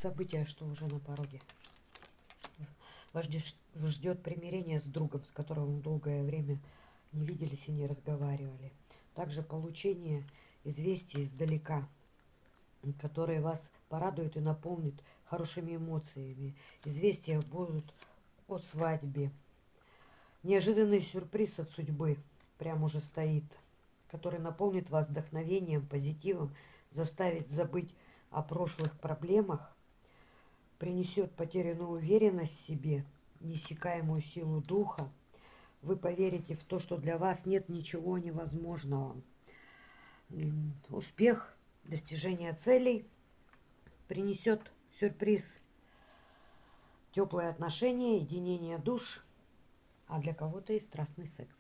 Событие, что уже на пороге. Вас ждет примирение с другом, с которым вы долгое время не виделись и не разговаривали. Также получение известий издалека, которые вас порадуют и наполнят хорошими эмоциями. Известия будут о свадьбе. Неожиданный сюрприз от судьбы прям уже стоит, который наполнит вас вдохновением, позитивом, заставит забыть о прошлых проблемах, принесет потерянную уверенность в себе, неиссякаемую силу духа. Вы поверите в то, что для вас нет ничего невозможного. Успех, достижение целей принесет сюрприз, теплые отношения, единение душ, а для кого-то и страстный секс.